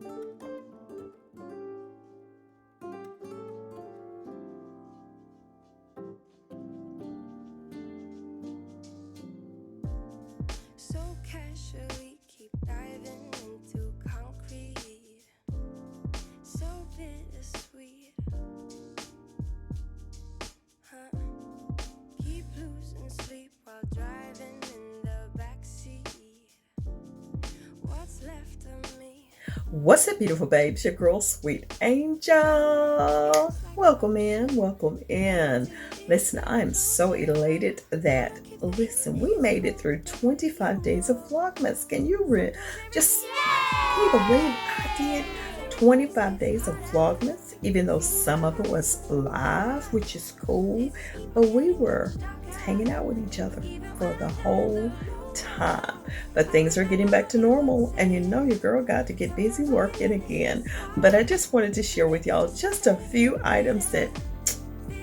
So casually keep diving into concrete. So bittersweet. Huh? Keep losing sleep while driving in the backseat. What's left of me? What's up, beautiful babes? Your girl, Sweet Angel. Welcome in, welcome in. Listen, I am so elated that, we made it through 25 days of Vlogmas. Can you can you believe I did 25 days of Vlogmas, even though some of it was live, which is cool, but we were hanging out with each other for the whole time. But things are getting back to normal, and your girl got to get busy working again. But I just wanted to share with y'all just a few items that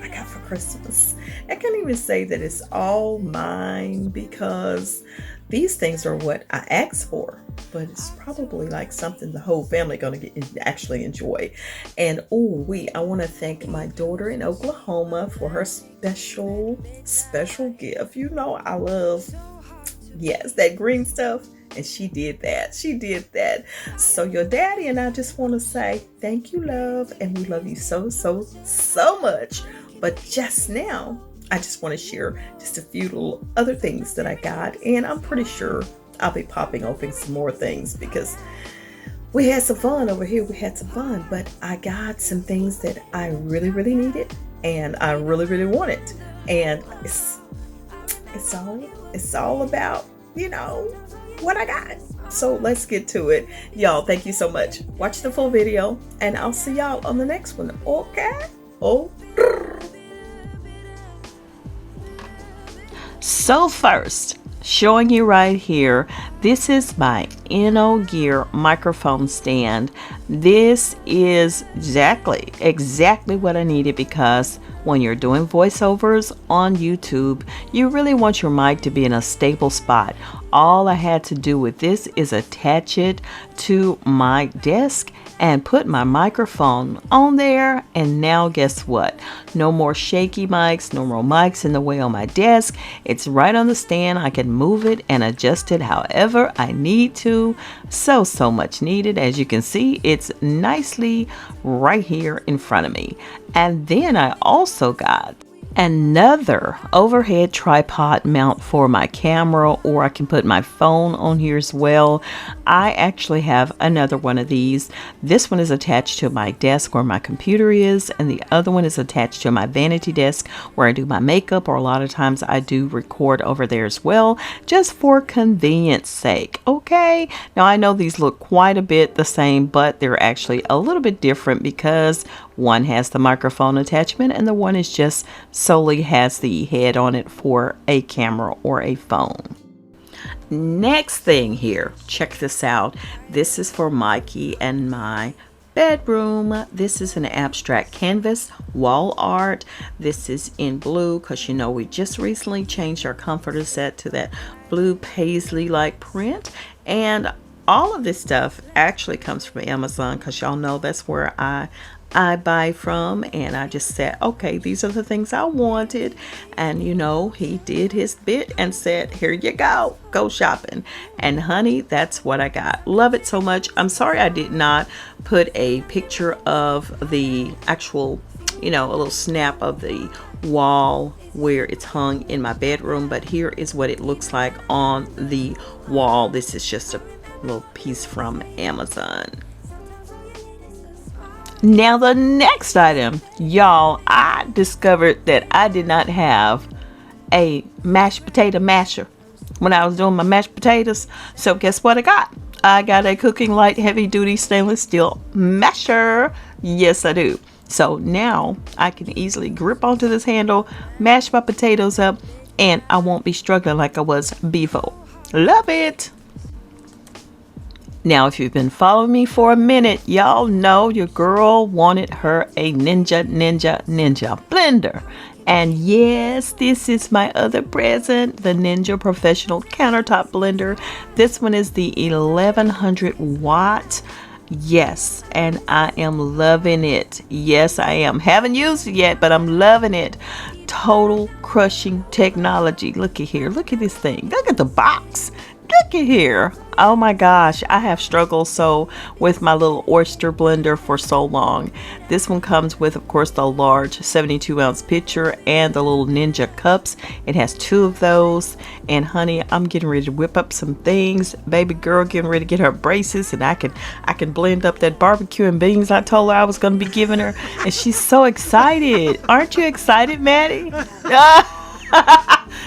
I got for Christmas. I can't even say that it's all mine because these things are what I asked for, but it's probably like something the whole family gonna actually enjoy. And I want to thank my daughter in Oklahoma for her special gift. I love, yes, that green stuff. And she did that. So your daddy and I just want to say thank you, love. And we love you so, so, so much. But just now, I just want to share just a few little other things that I got. And I'm pretty sure I'll be popping open some more things because we had some fun over here. But I got some things that I really, really needed. And I really, really wanted. And it's all about, what I got. So let's get to it. Y'all, thank you so much. Watch the full video and I'll see y'all on the next one. Okay? Oh. So first, showing you right here, this is my Gear microphone stand. This is exactly what I needed because when you're doing voiceovers on YouTube, you really want your mic to be in a stable spot. All I had to do with this is attach it to my desk and put my microphone on there, and now guess what? No more shaky mics, no more mics in the way on my desk. It's right on the stand. I can move it and adjust it however I need to. So much needed. As you can see, it's nicely right here in front of me. And then I also got another overhead tripod mount for my camera, or I can put my phone on here as well. I actually have another one of these. This one is attached to my desk where my computer is, and the other one is attached to my vanity desk where I do my makeup, or a lot of times I do record over there as well, just for convenience sake. Okay, now I know these look quite a bit the same, but they're actually a little bit different because one has the microphone attachment and the one is just solely has the head on it for a camera or a phone. Next thing here, check this out. This is for Mikey and my bedroom. This is an abstract canvas wall art. This is in blue because we just recently changed our comforter set to that blue paisley like print, and all of this stuff actually comes from Amazon because y'all know that's where I buy from. And I just said, okay, these are the things I wanted, and he did his bit and said, here you go shopping. And honey, that's what I got. Love it so much. I'm sorry I did not put a picture of the actual a little snap of the wall where it's hung in my bedroom, but here is what it looks like on the wall. This is just a little piece from Amazon. Now the next item, y'all, I discovered that I did not have a mashed potato masher when I was doing my mashed potatoes. So guess what I got? I got a Cooking Light heavy duty stainless steel masher. Yes, I do. So now I can easily grip onto this handle, mash my potatoes up, and I won't be struggling like I was before. Love it. Now, if you've been following me for a minute, y'all know your girl wanted her a Ninja blender. And yes, this is my other present, the Ninja Professional Countertop Blender. This one is the 1100 watt Yes, and I am loving it. Yes, I am. Haven't used it yet, but I'm loving it. Total crushing technology. Look at here. Look at this thing. Look at the box. Look at here. Oh my gosh, I have struggled so with my little oyster blender for so long. This one comes with, of course, the large 72-ounce pitcher and the little Ninja cups. It has 2 of those. And honey, I'm getting ready to whip up some things. Baby girl getting ready to get her braces, and I can blend up that barbecue and beans I told her I was going to be giving her. And she's so excited. Aren't you excited, Maddie?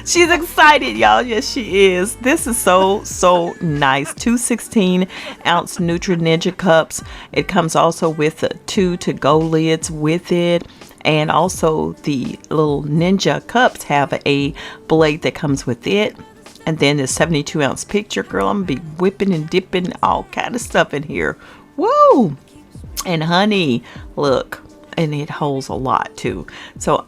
She's excited, y'all. Yes, she is. This is so nice. 2 16-ounce Nutri Ninja cups. It comes also with 2 to-go lids with it. And also the little Ninja cups have a blade that comes with it. And then the 72-ounce pitcher. Girl, I'm going to be whipping and dipping all kind of stuff in here. Woo! And honey, look. And it holds a lot too. So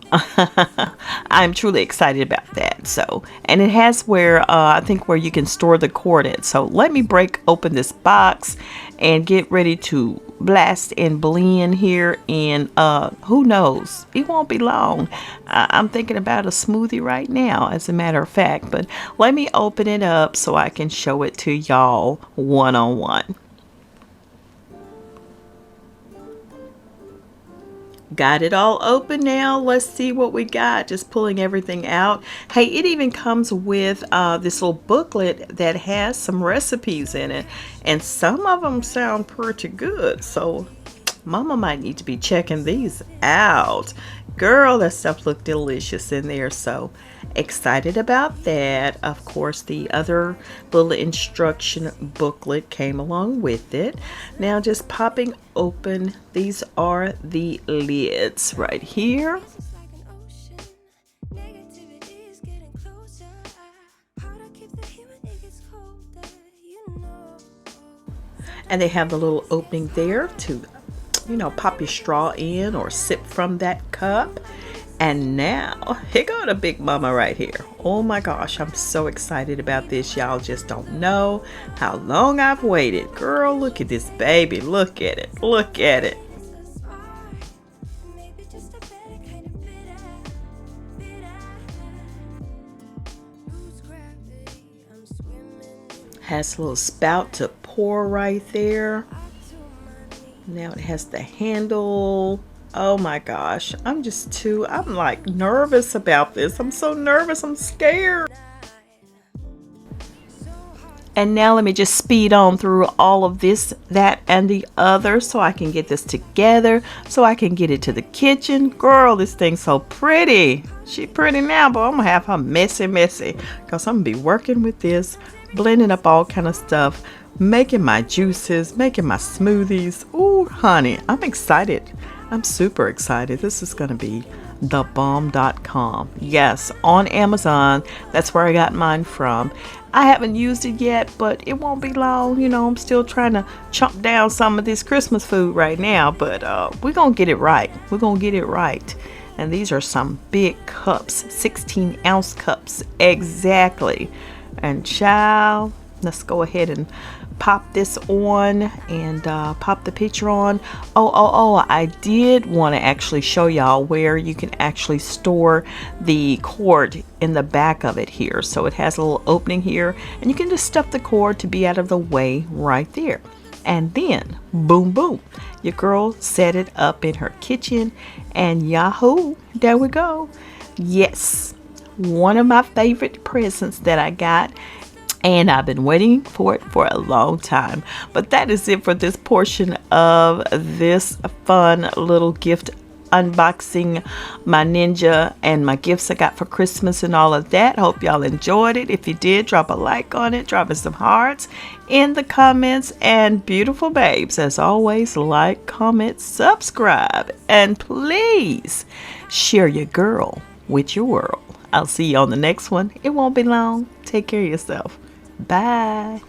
I'm truly excited about that. So, and it has where I think where you can store the cord at. So let me break open this box and get ready to blast and blend here. And who knows, it won't be long. I'm thinking about a smoothie right now, as a matter of fact. But let me open it up so I can show it to y'all one-on-one. Got it all open now. Let's see what we got. Just pulling everything out. Hey, it even comes with this little booklet that has some recipes in it. And some of them sound pretty good. So Mama might need to be checking these out. Girl, that stuff looked delicious in there. So excited about that. Of course, the other little instruction booklet came along with it. Now just popping open, these are the lids right here. And they have the little opening there to, you know, pop your straw in or sip from that cup. And now, here go the big mama right here. Oh my gosh, I'm so excited about this. Y'all just don't know how long I've waited. Girl, look at this baby. Look at it. Look at it. Has a little spout to pour right there. Now it has the handle. Oh my gosh, I'm like nervous about this. I'm so nervous, I'm scared. And now let me just speed on through all of this, that, and the other so I can get this together, so I can get it to the kitchen. Girl, this thing's so pretty. She pretty now, but I'm gonna have her messy, because I'm gonna be working with this, blending up all kind of stuff, making my juices, making my smoothies. Ooh, honey, I'm excited. I'm super excited. This is going to be thebomb.com. Yes, on Amazon. That's where I got mine from. I haven't used it yet, but it won't be long. You know, I'm still trying to chomp down some of this Christmas food right now, but we're going to get it right. We're going to get it right. And these are some big cups, 16-ounce cups. Exactly. And child, let's go ahead and pop this on and pop the picture on. Oh, I did want to actually show y'all where you can actually store the cord in the back of it here. So it has a little opening here, and you can just stuff the cord to be out of the way right there. And then boom, your girl set it up in her kitchen, and yahoo, there we go. Yes, one of my favorite presents that I got, and I've been waiting for it for a long time. But that is it for this portion of this fun little gift unboxing, my Ninja and my gifts I got for Christmas and all of that. Hope y'all enjoyed it. If you did, drop a like on it, drop us some hearts in the comments. And beautiful babes, as always, like, comment, subscribe, and please share your girl with your world. I'll see you on the next one. It won't be long. Take care of yourself. Bye.